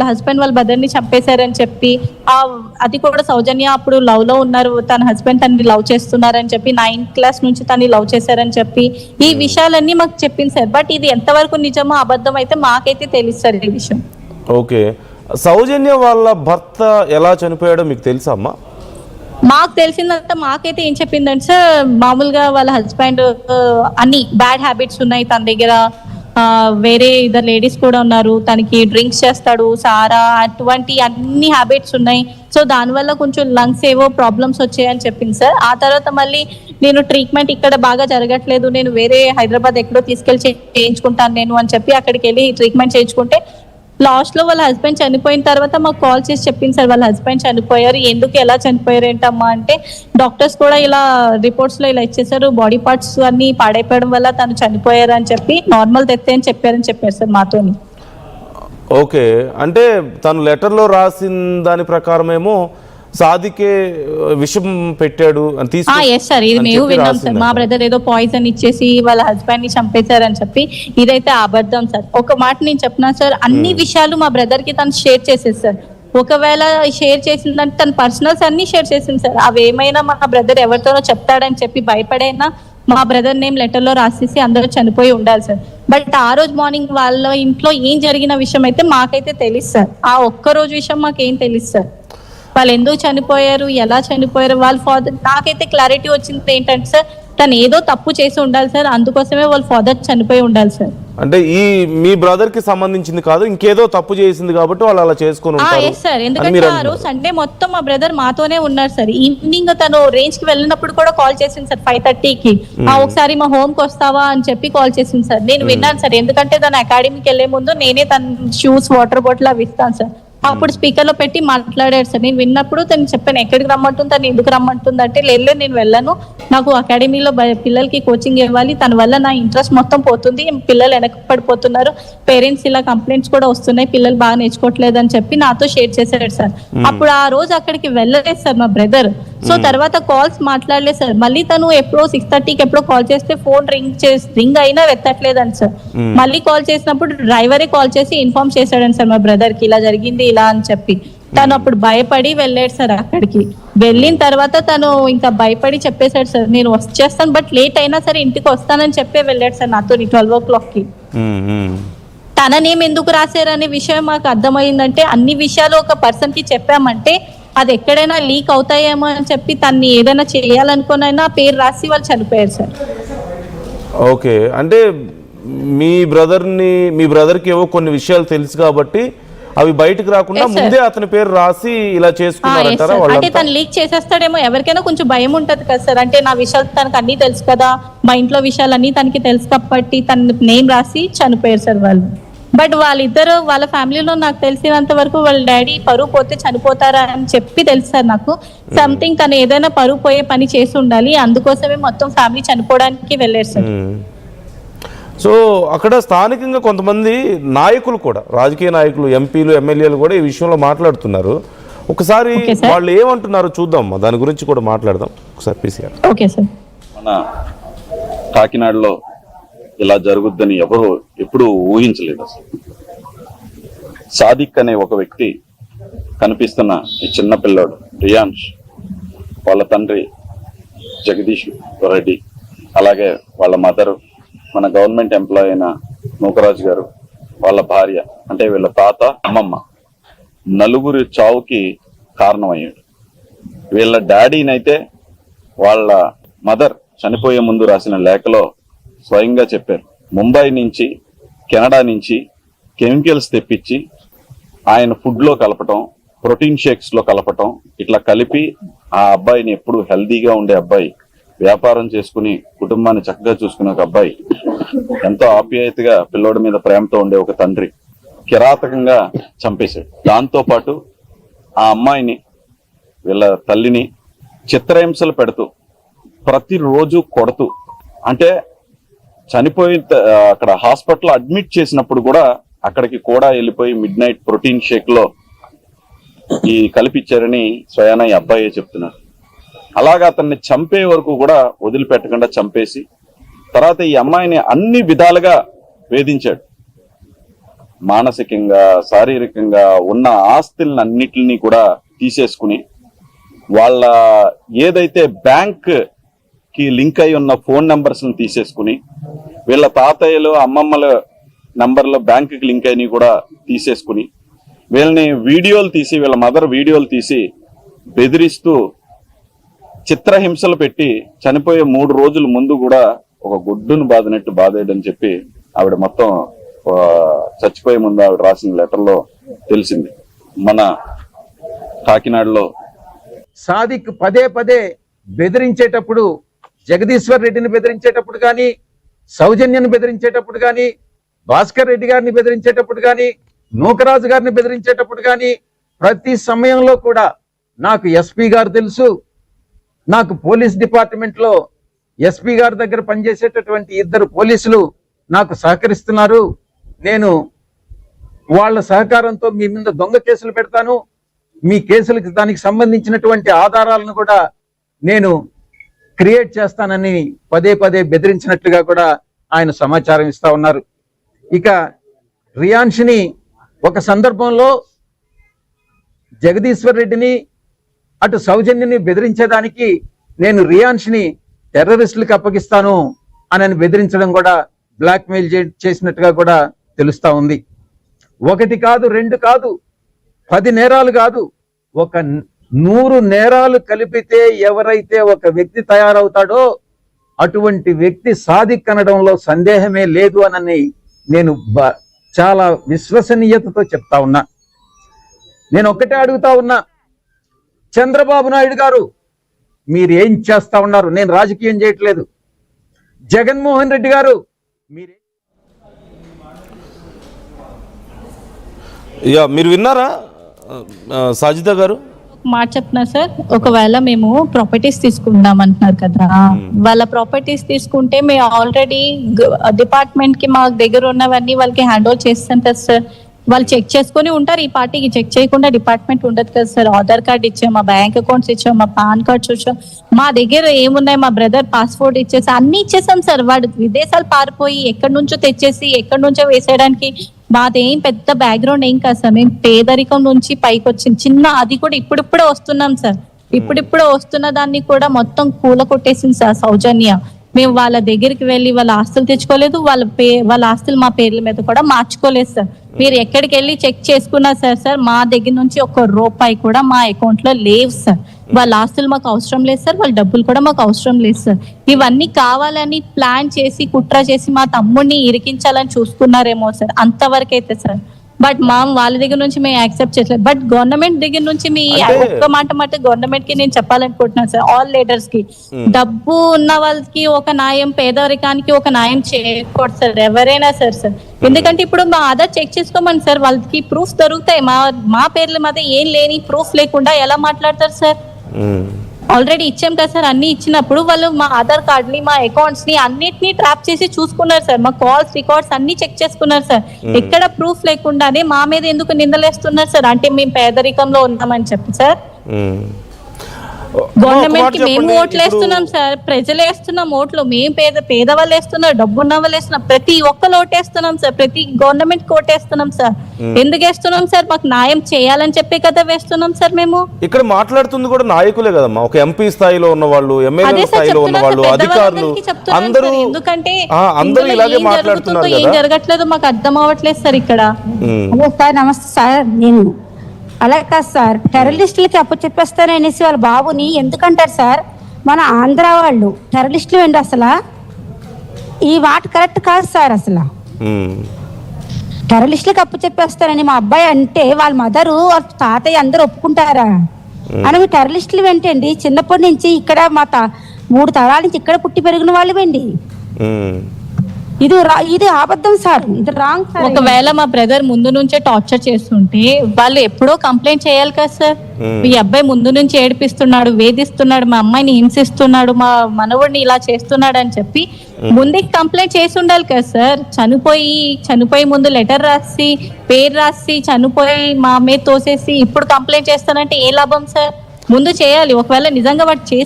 Husband వాళ్ళ brother ని చంపేశారని చెప్పి, అది కూడా సౌజన్య అప్పుడు లవ్ లో ఉన్నారు, తన హస్బెండ్ తనని లవ్ చేస్తున్నారని చెప్పి, 9th క్లాస్ నుంచి తనని లవ్ చేశారని చెప్పి ఈ విషయాలన్నీ మాకు చెప్పింది సార్. బట్ ఇది ఎంతవరకు నిజమో అబద్ధం అయితే మాకైతే తెలుసు సార్ ఈ విషయం. ఓకే, సౌజన్య వాళ్ళ భర్త ఎలా చనిపోయాడో మీకు తెలుసా అమ్మా? మాకు తెలిసిందంతా మాకైతే ఏం చెప్పిందంటే సార్, మామూలుగా వాళ్ళ హస్బెండ్ అన్ని బ్యాడ్ హ్యాబిట్స్ ఉన్నాయి తన దగ్గర, వేరే ఇద్దరు లేడీస్ కూడా ఉన్నారు, తనకి డ్రింక్స్ చేస్తాడు, సారా, అటువంటి అన్ని హ్యాబిట్స్ ఉన్నాయి. సో దానివల్ల కొంచెం లంగ్స్ ఏవో ప్రాబ్లమ్స్ వచ్చాయని చెప్పింది సార్. ఆ తర్వాత మళ్ళీ నేను ట్రీట్మెంట్ ఇక్కడ బాగా జరగట్లేదు, నేను వేరే హైదరాబాద్ ఎక్కడో తీసుకెళ్ళి చేయించుకుంటాను నేను అని చెప్పి అక్కడికి వెళ్ళి ట్రీట్మెంట్ చేయించుకుంటే లాస్ట్ లో వాళ్ళ హస్బెండ్ చనిపోయిన తర్వాత మాకు కాల్ చేసి చెప్పింది సార్, వాళ్ళ హస్బెండ్ చనిపోయారు, ఎందుకు ఎలా చనిపోయారు ఏంటమ్మా అంటే, డాక్టర్స్ కూడా ఇలా రిపోర్ట్స్ లో ఇలా ఇచ్చేసారు, బాడీ పార్ట్స్ అన్ని పాడైపోవడం వల్ల తను చనిపోయారు అని చెప్పి, నార్మల్ డెత్ అని చెప్పారు సార్ మాతోని. ఓకే, అంటే తను లెటర్లో రాసిన దాని ప్రకారమేమో సాదికే విషం పెట్టాడు అని సార్, ఇది మేము విన్నాం సార్. మా బ్రదర్ ఏదో పాయిజన్ ఇచ్చేసి వాళ్ళ హస్బెండ్ ని చంపేశారని చెప్పి, ఇదైతే అబద్ధం సార్. ఒక మాట నేను చెప్పినా సార్, అన్ని విషయాలు మా బ్రదర్ కి తను షేర్ చేసేది సార్. ఒకవేళ షేర్ చేసిందంటే తన పర్సనల్స్ అన్ని షేర్ చేసింది సార్. అవి ఏమైనా మా బ్రదర్ ఎవరితోనో చెప్తాడని చెప్పి భయపడైనా మా బ్రదర్ నేమ్ లెటర్ లో రాసేసి అందరూ చనిపోయి ఉండాలి సార్. బట్ ఆ రోజు మార్నింగ్ వాళ్ళ ఇంట్లో ఏం జరిగిన విషయం అయితే మాకైతే తెలుసు సార్. ఆ ఒక్క రోజు విషయం మాకేం తెలుసు సార్, వాళ్ళు ఎందుకు చనిపోయారు, ఎలా చనిపోయారు, వాళ్ళ ఫాదర్. నాకైతే క్లారిటీ వచ్చింది ఏంటంటే సార్, తను ఏదో తప్పు చేసి ఉండాలి సార్, అందుకోసమే వాళ్ళ ఫాదర్ చనిపోయి ఉండాలి సార్. అంటే ఈ మీ బ్రదర్ కి సంబంధించింది కాదు, ఇంకేదో తప్పు చేసింది కాబట్టి వాళ్ళు అలా చేసుకుని ఉంటారు. సార్, ఎందుకంటే ఆ రోజు సండే మొత్తం మా బ్రదర్ మాతోనే ఉన్నారు సార్. ఈవినింగ్ తను రేంజ్ కి వెళ్ళినప్పుడు కూడా కాల్ చేసింది సార్ 5:30కి, ఒకసారి మా హోమ్ కి వస్తావా అని చెప్పి కాల్ చేసింది సార్. నేను విన్నాను సార్, ఎందుకంటే తన అకాడమీకి వెళ్లే ముందు నేనే తన షూస్, వాటర్ బాటిల్ అవి ఇస్తాను సార్. అప్పుడు స్పీకర్ లో పెట్టి మాట్లాడారు సార్. నేను విన్నప్పుడు తను చెప్పాను ఎక్కడికి రమ్మంటుంది, తను ఎందుకు రమ్మంటుంది అంటే, లేదు నేను వెళ్ళను, నాకు అకాడమీలో పిల్లలకి కోచింగ్ ఇవ్వాలి, తన వల్ల నా ఇంట్రెస్ట్ మొత్తం పోతుంది, పిల్లలు వెనక పడిపోతున్నారు, పేరెంట్స్ ఇలా కంప్లైంట్స్ కూడా వస్తున్నాయి, పిల్లలు బాగా నేర్చుకోవట్లేదు అని చెప్పి నాతో షేర్ చేశాడు సార్. అప్పుడు ఆ రోజు అక్కడికి వెళ్ళలేదు సార్ మా బ్రదర్. సో తర్వాత కాల్స్ మాట్లాడలేదు సార్. మళ్ళీ తను ఎప్పుడో 6:30కి ఎప్పుడో కాల్ చేస్తే ఫోన్ రింగ్ అయినా ఎత్తట్లేదని సార్. మళ్ళీ కాల్ చేసినప్పుడు డ్రైవరే కాల్ చేసి ఇన్ఫార్మ్ చేశాడని సార్ మా బ్రదర్ కి, ఇలా జరిగింది ఇలా అని చెప్పి. తను అప్పుడు భయపడి వెళ్ళాడు సార్. అక్కడికి వెళ్ళిన తర్వాత తను ఇంకా భయపడి చెప్పేశాడు సార్, నేను వచ్చేస్తాను బట్ లేట్ అయినా సరే ఇంటికి వస్తానని చెప్పే వెళ్ళాడు సార్ నాతో 12 o'clockకి. తన నేమ్ ఎందుకు రాశారనే విషయం మాకు అర్థమైందంటే, అన్ని విషయాలు ఒక పర్సన్ కి చెప్పామంటే అది ఎక్కడైనా లీక్ అవుతాయేమో అని చెప్పి తన్ని ఏదైనా చేయాలనుకునైనా పేరు రాసి వాళ్ళు చనిపోయారు సార్. ఓకే, అంటే మీ బ్రదర్కి ఏవో కొన్ని విషయాలు తెలుసు కాబట్టి అవి బయటకు రాకుండా ముందే అతని పేరు రాసి ఇలా చేసుకున్నారంటారా? అంటే తను లీక్ చేసేస్తాడేమో, ఎవరికైనా కొంచెం భయం ఉంటది కదా సార్. అంటే నా విషయాలు తనకు అన్ని తెలుసు కదా, మా ఇంట్లో విషయాలు అన్ని తనకి తెలుసు కాబట్టి తన నేమ్ రాసి చనిపోయారు సార్ వాళ్ళు. బట్ వాళ్ళిద్దరు వాళ్ళ ఫ్యామిలీలో నాకు తెలిసినంత వరకు వాళ్ళ డాడీ పరువు పోతే చనిపోతారా అని చెప్పి తెలుసు సార్ నాకు. సంథింగ్ తను ఏదైనా పరువు పోయే పని చేసి ఉండాలి, అందుకోసమే మొత్తం ఫ్యామిలీ చనిపోవడానికి వెళ్ళారు సార్. సో అక్కడ స్థానికంగా కొంతమంది నాయకులు కూడా, రాజకీయ నాయకులు, ఎంపీలు, ఎమ్మెల్యేలు కూడా ఈ విషయంలో మాట్లాడుతున్నారు. ఒకసారి వాళ్ళు ఏమంటున్నారు చూద్దాం, దాని గురించి కూడా మాట్లాడదాం ఒకసారి. పీసీఆర్. Okay sir. మన కాకినాడలో ఇలా జరుగుద్దని ఎవరు ఎప్పుడు ఊహించలేదు అసలు. సాదిక్ అనే ఒక వ్యక్తి, కనిపిస్తున్న ఈ చిన్న పిల్లోడు రియాన్ష్, వాళ్ళ తండ్రి జగదీష్ రెడ్డి, అలాగే వాళ్ళ మదర్ మన గవర్నమెంట్ ఎంప్లాయీ అయిన నూకరాజు గారు, వాళ్ళ భార్య అంటే వీళ్ళ తాత, అమ్మమ్మ, నలుగురి చావుకి కారణమయ్యాడు. వీళ్ళ డాడీనైతే వాళ్ళ మదర్ చనిపోయే ముందు రాసిన లేఖలో స్వయంగా చెప్పారు, ముంబై నుంచి, కెనడా నుంచి కెమికల్స్ తెప్పించి ఆయన ఫుడ్ లో కలపటం, ప్రోటీన్ షేక్స్ లో కలపటం, ఇట్లా కలిపి ఆ అబ్బాయిని ఎప్పుడు హెల్దీగా ఉండే అబ్బాయి, వ్యాపారం చేసుకుని కుటుంబాన్ని చక్కగా చూసుకునే ఒక అబ్బాయి, ఎంతో ఆప్యాయతగా పిల్లోడి మీద ప్రేమతో ఉండే ఒక తండ్రి కిరాతకంగా చంపేశాడు. దాంతో పాటు ఆ అమ్మాయిని, వీళ్ళ తల్లిని చిత్రహింసలు పెడుతూ, ప్రతిరోజు కొడుతూ, అంటే చనిపోయి అక్కడ హాస్పిటల్ అడ్మిట్ చేసినప్పుడు కూడా అక్కడికి కూడా వెళ్ళిపోయి మిడ్ నైట్ ప్రోటీన్ షేక్ లో ఈ కలిపిచ్చారని స్వయానా ఈ అబ్బాయే చెప్తున్నారు. అలాగా అతన్ని చంపే వరకు కూడా వదిలిపెట్టకుండా చంపేసి, తర్వాత ఈ అమ్మాయిని అన్ని విధాలుగా వేధించాడు. మానసికంగా, శారీరకంగా ఉన్న ఆస్తులన్నిటిని కూడా తీసేసుకుని, వాళ్ళ ఏదైతే బ్యాంక్ కి లింక్ అయి ఉన్న ఫోన్ నెంబర్స్ తీసేసుకుని, వీళ్ళ తాతయ్యలు అమ్మమ్మల నంబర్లో బ్యాంకుకి లింక్ అయినవి కూడా తీసేసుకుని, వీళ్ళని వీడియోలు తీసి, వీళ్ళ మదర్ వీడియోలు తీసి బెదిరిస్తూ చిత్రహింసలు పెట్టి చనిపోయే 3 రోజుల ముందు కూడా ఒక గుడ్డును బాదినట్టు బాధేయడని చెప్పి ఆవిడ మొత్తం చచ్చిపోయే ముందు ఆవిడ రాసిన లెటర్లో తెలిసింది. మన కాకినాడలో సాదిక్ పదే పదే బెదిరించేటప్పుడు, జగదీశ్వర్ రెడ్డిని బెదిరించేటప్పుడు కానీ, సౌజన్యను బెదిరించేటప్పుడు కానీ, భాస్కర్ రెడ్డి గారిని బెదిరించేటప్పుడు కానీ, నూకరాజు గారిని బెదిరించేటప్పుడు కానీ, ప్రతి సమయంలో కూడా నాకు ఎస్పీ గారు తెలుసు, నాకు పోలీస్ డిపార్ట్మెంట్ లో ఎస్పీ గారి దగ్గర పనిచేసేటటువంటి 2 పోలీసులు నాకు సహకరిస్తున్నారు, నేను వాళ్ళ సహకారంతో మీ మీద దొంగ కేసులు పెడతాను, మీ కేసులకు దానికి సంబంధించినటువంటి ఆధారాలను కూడా నేను క్రియేట్ చేస్తానని పదే పదే బెదిరించినట్లుగా కూడా ఆయన సమాచారం ఇస్తా ఉన్నారు. ఇక రియాన్షిని ఒక సందర్భంలో జగదీశ్వర్ రెడ్డిని అటు సౌజన్యని బెదిరించేదానికి నేను రియాన్షిని టెర్రరిస్టులకు అప్పగిస్తాను అని బెదిరించడం కూడా బ్లాక్మెయిల్ చేసినట్టుగా కూడా తెలుస్తా ఉంది. 1 కాదు 2 కాదు 10 నేరాలు కాదు, ఒక 100 నేరాలు కలిపితే ఎవరైతే ఒక వ్యక్తి తయారవుతాడో అటువంటి వ్యక్తి సాదిక్ అనడంలో సందేహమే లేదు అని నేను చాలా విశ్వసనీయతతో చెప్తా ఉన్నా. నేను ఒక్కటే అడుగుతా ఉన్నా, చంద్రబాబు నాయుడు గారు మీరు ఏం చేస్తా ఉన్నారు? నేను రాజకీయం చేయట్లేదు. జగన్మోహన్ రెడ్డి గారు మీరే మీరు విన్నారా సాజిదా గారు? మాట చెప్తున్నారు సార్, ఒకవేళ మేము ప్రాపర్టీస్ తీసుకుందాం అంటున్నారు కదా, వాళ్ళ ప్రాపర్టీస్ తీసుకుంటే మేము ఆల్రెడీ డిపార్ట్మెంట్ కి మా దగ్గర ఉన్నవన్నీ వాళ్ళకి హ్యాండ్ ఓవర్ చేస్తాం కదా సార్. వాళ్ళు చెక్ చేసుకుని ఉంటారు, ఈ పార్టీకి చెక్ చేయకుండా డిపార్ట్మెంట్ ఉండదు కదా సార్. ఆధార్ కార్డ్ ఇచ్చాం, మా బ్యాంక్ అకౌంట్స్ ఇచ్చాం, మా పాన్ కార్డ్స్ ఇచ్చాం, మా దగ్గర ఏమున్నాయి, మా బ్రదర్ పాస్పోర్ట్ ఇచ్చేసి అన్ని ఇచ్చేసాం సార్. వాడు విదేశాలు పారిపోయి ఎక్కడి నుంచో తెచ్చేసి ఎక్కడి నుంచో వేసేయడానికి మాదేం పెద్ద బ్యాక్గ్రౌండ్ ఏం కాదు సార్. మేము పేదరికం నుంచి పైకి వచ్చింది చిన్న, అది కూడా ఇప్పుడిప్పుడే వస్తున్నాం సార్. ఇప్పుడిప్పుడే వస్తున్న దాన్ని కూడా మొత్తం కూల కొట్టేసింది సార్ సౌజన్య. మేము వాళ్ళ దగ్గరికి వెళ్ళి వాళ్ళ ఆస్తులు తెచ్చుకోలేదు, వాళ్ళ ఆస్తులు మా పేర్ల మీద కూడా మార్చుకోలేదు సార్. మీరు ఎక్కడికి వెళ్ళి చెక్ చేసుకున్నా సార్ మా దగ్గర నుంచి 1 రూపాయి కూడా మా అకౌంట్ లో లేవు సార్. వాళ్ళ ఆస్తులు మాకు అవసరం లేదు సార్, వాళ్ళ డబ్బులు కూడా మాకు అవసరం లేదు సార్. ఇవన్నీ కావాలని ప్లాన్ చేసి కుట్ర చేసి మా తమ్ముడిని ఇరికించాలని చూసుకున్నారేమో సార్, అంతవరకైతే సార్. బట్ వాళ్ళ దగ్గర నుంచి మేము యాక్సెప్ట్ చేయలేదు. బట్ గవర్నమెంట్ దగ్గర నుంచి మీ ఒక్క మాట గవర్నమెంట్ కి నేను చెప్పాలనుకుంటున్నాను సార్, ఆల్ లీడర్స్ కి, డబ్బు ఉన్న వాళ్ళకి ఒక న్యాయం, పేదరికానికి ఒక న్యాయం చేయకూడదు సార్ ఎవరైనా సార్. ఎందుకంటే ఇప్పుడు మా ఆధార్ చెక్ చేసుకోమని సార్, వాళ్ళకి ప్రూఫ్ దొరుకుతాయి. మా పేర్ల మీద ఏం లేని ప్రూఫ్ లేకుండా ఎలా మాట్లాడతారు సార్? ఆల్రెడీ ఇచ్చాం కదా సార్. అన్ని ఇచ్చినప్పుడు వాళ్ళు మా ఆధార్ కార్డ్ ని, మా అకౌంట్స్ ని అన్నిటిని ట్రాప్ చేసి చూసుకున్నారు సార్. మా కాల్స్ రికార్డ్స్ అన్ని చెక్ చేసుకున్నారు సార్. ఎక్కడ ప్రూఫ్ లేకుండానే మా మీద ఎందుకు నిందలేస్తున్నారు సార్? అంటే మేము పేదరికంలో ఉన్నామని చెప్పి సార్. గవర్నమెంట్ కి మేము ఓట్లు వేస్తున్నాం సార్, ప్రజలు వేస్తున్నాం ఓట్లు. మేము పేదవాళ్ళు వేస్తున్నారు, డబ్బున్న వాళ్ళు వేస్తున్నాం, ప్రతి ఒక్కరు ఓటేస్తున్నాం సార్, ప్రతి గవర్నమెంట్ కి ఓటేస్తున్నాం సార్. ఎందుకు వేస్తున్నాం సార్? మాకు న్యాయం చేయాలని చెప్పే కదా వేస్తున్నాం సార్. మేము ఇక్కడ మాట్లాడుతుంది కూడా నాయకులే కదమ్మా, ఒక ఎంపీ స్థాయిలో ఉన్న వాళ్ళు, ఎమ్మెల్యే స్థాయిలో ఉన్న వాళ్ళు, అధికారులు అందరూ. ఎందుకంటే అందరూ ఇలాగే మాట్లాడుతున్నారు కదా. ఏం జరగట్లేదు మాకు అర్థం అవ్వట్లేదు సార్ ఇక్కడ. నమస్తే సార్, నేను అలా కాదు సార్, టెర్రరిస్టులకి అప్పచెప్పేస్తారనేసి వాళ్ళ బాబుని ఎందుకంటారు సార్? మన ఆంధ్ర వాళ్ళు టెర్రరిస్టులు ఏంటి అసలు? ఈ మాట కరెక్ట్ కాదు సార్. అసలు టెర్రరిస్టులకి అప్పచెప్పేస్తారని మా అబ్బాయి అంటే వాళ్ళ మదరు వాళ్ళ తాతయ్య అందరూ ఒప్పుకుంటారా? అని టెర్రరిస్టులు ఏంటండి? చిన్నప్పటి నుంచి ఇక్కడ మా 3 తరాల నుంచి ఇక్కడ పుట్టి పెరిగిన వాళ్ళు ఏంటి? ఇది అబద్ధం సార్, ఇది రాంగ్ సార్. ఒకవేళ మా బ్రదర్ ముందు నుంచే టార్చర్ చేస్తుంటే వాళ్ళు ఎప్పుడో కంప్లైంట్ చేయాలి కదా సార్. ఈ అబ్బాయి ముందు నుంచి ఏడిపిస్తున్నాడు, వేధిస్తున్నాడు, మా అమ్మాయిని హింసిస్తున్నాడు, మా మనవుడిని ఇలా చేస్తున్నాడు అని చెప్పి ముందే కంప్లైంట్ చేసి ఉండాలి కదా సార్. చనిపోయి ముందు లెటర్ రాసి, పేరు రాసి, చనిపోయి మా మీద తోసేసి ఇప్పుడు కంప్లైంట్ చేస్తానంటే ఏ లాభం సార్? ముందు చేయాలి. ఒకవేళ నిజంగా వాడు చేసి